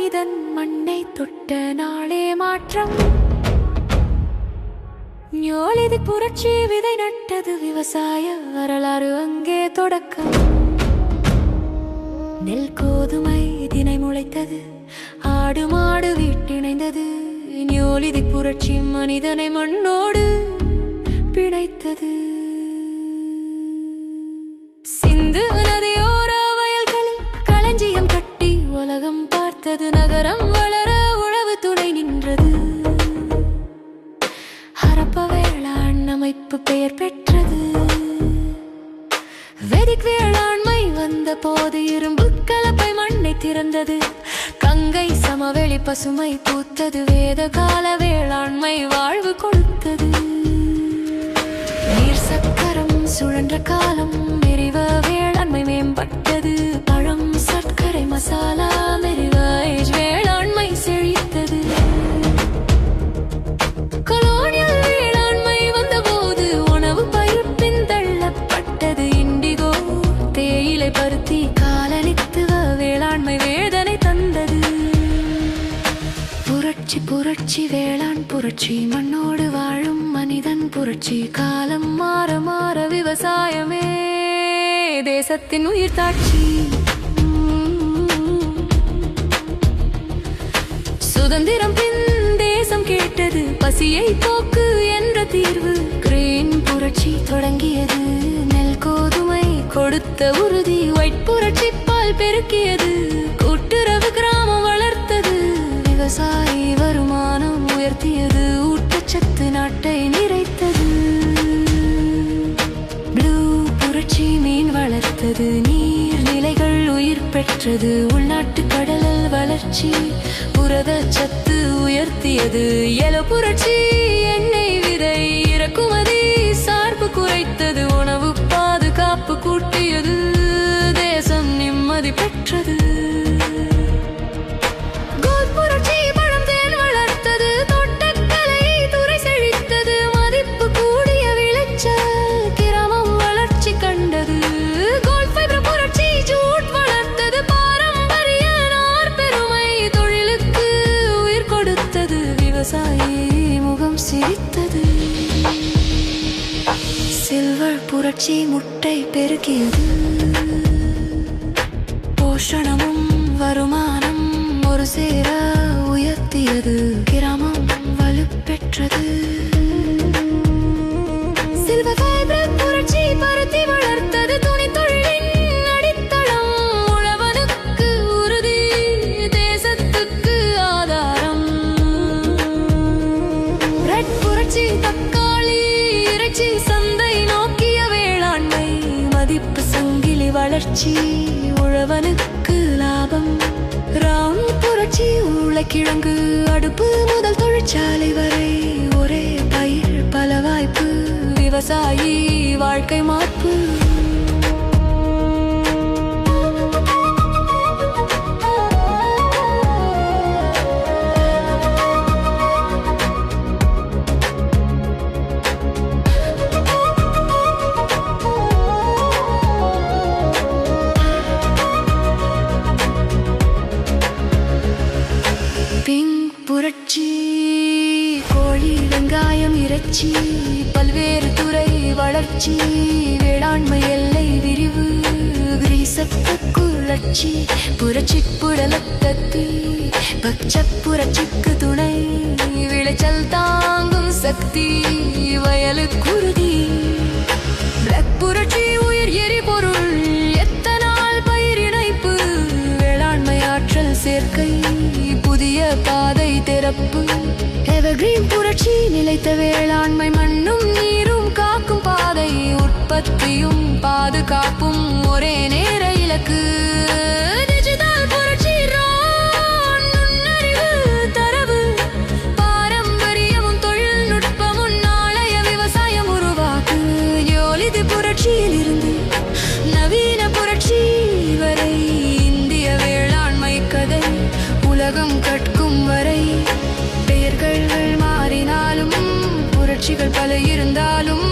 மனிதன் மண்ணை தொட்ட நாளே மாற்றம். நியோலிதிக் புரட்சி விதை நட்டது, விவசாய வரலாறு அங்கே தொடக்கம். நெல் கோதுமை தினை முளைத்தது, ஆடு மாடு வீட்டிணைந்தது. நியோலிதிக் புரட்சி மனிதனை மண்ணோடு பிணைத்தது. சிந்து நதியோர வயல்களில் களஞ்சியம் கட்டி உலகம் பார்த்தது. நகரம் வளர உழவு துணை நின்றது. ஹரப்பா வேளாண் அமைப்பு பெயர் பெற்றது. வேதிக் வேளாண்மை வந்த போது இரும்பு கலப்பை மண்ணை திறந்தது. கங்கை சமவெளி பசுமை பூத்தது. வேத கால வேளாண்மை வாழ்வு கொடுத்தது. நீர் சக்கரம் சுழன்ற காலம், மெரிவ வேளாண்மை மேம்பட்டது. பழம் சர்க்கரை மசாலா மெரிவ வேளாண்மை செழித்தது. கொலோனியல் வேளாண்மை வந்தபோது உணவு பயிர் பின்தள்ளப்பட்டது. இண்டிகோ தேயிலை பருத்தி காலனித்துவ வேளாண்மை வேதனை தந்தது. புரட்சி புரட்சி வேளாண் புரட்சி, மண்ணோடு வாழும் மனிதன் புரட்சி. காலம் மாற மாற விவசாயமே தேசத்தின் உயிர் தாட்சி. சுதந்திரம் பின் தேசம் கேட்டது, பசியை போக்கு என்ற தீர்வு. கிரீன் புரட்சி தொடங்கியது, நெல் கோதுமை கொடுத்த உறுதி. ஒயிட் புரட்சி பால் பெருக்கியது, கூட்டுறவு கிராமம் வளர்த்தது. விவசாயி வருமானம் உயர்த்தியது, ஊட்டச்சத்து நாட்டை நிறைத்தது. ப்ளூ புரட்சி மீன் வளர்த்தது, நீர்நிலைகள் உயிர் பெற்றது. உள்நாட்டு கடல் வளர்ச்சி, புரத சத்து உயர்த்தியது. எல்லோ புரட்சி எண்ணெய் விதை இறக்குமதி சார்பு குறைத்தது. உணவு பாதுகாப்பு கூட்டியது, தேசம் நிம்மதி பெற்றது. கோல்ட் புரட்சி பழம் தேன் வளர்த்தது, தோட்டக்கலை துறை செழித்தது. மதிப்பு கூடிய விளைச்சல் கிராமம் வளர்ச்சி கண்டது. கோல்ட் ஃபைபர் புரட்சி ஜூட் வளர்த்தது. பாரம்பரிய நார் பெருமை தொழிலுக்கு உயிர் கொடுத்தது. விவசாயி முகம் சிரித்தது. சில்வர் புரட்சி முட்டை பெருக்கியது. போஷணமும் வருமானம் ஒரு சேர உயர்த்தியது. கிராமம் வலுப்பெற்றது. சில்வர் ஃபைபர் புரட்சி பருத்தி வளர்த்தது. துணி தொழிலின் அடித்தளம், உழவனுக்கு உறுதி, தேசத்துக்கு ஆதாரம். ரெட் புரட்சி தக்காளி இறைச்சி சந்தை நோக்கிய வேளாண்மை. மதிப்பு சங்கிலி வளர்ச்சி, உழவனுக்கு லாபம். ரவுண்ட் புரட்சி உருளைக்கிழங்கு அடுப்பு முதல் தொழிற்சாலை வரை. ஒரே பயிர் பல வாய்ப்பு, விவசாயி வாழ்க்கை மாற்று. பிங்க் புரட்சி கோழி வெங்காயம் இறைச்சி, பல்வேறு துறை வளர்ச்சி. வேளாண்மை எல்லை விரிவு, கிரீசப்புரட்சி புரட்சி புடலத்தத்தி. பச்ச புரட்சிக்கு துணை, விளைச்சல் தாங்கும் சக்தி, வயலுக்குருதி. பிளாக் புரட்சி உயிர் எரிபொருள், எத்தனால் பயிர் இணைப்பு. வேளாண்மை ஆற்றல் சேர்க்கை, புதிய பாதை திறப்பு. எவர்கிரீன் புரட்சி நிலைத்த வேளாண்மை, மண்ணும் நீரும் காக்கும் பாதை. உற்பத்தியும் பாதுகாப்பும் ஒரே நேர இலக்கு. டிஜிட்டல் புரட்சி நுண்ணறிவு தரவு, பாரம்பரியமும் தொழில்நுட்பமும் நாளைய விவசாயம் உருவாக்கு. நியோலிதிக் புரட்சியில் இருந்து நவீன புரட்சி வரை, இந்திய வேளாண்மை கதை உலகம் கற்கும் வரை. பெயர்கள் மாறினாலும் புரட்சிகள் பல இருந்தாலும்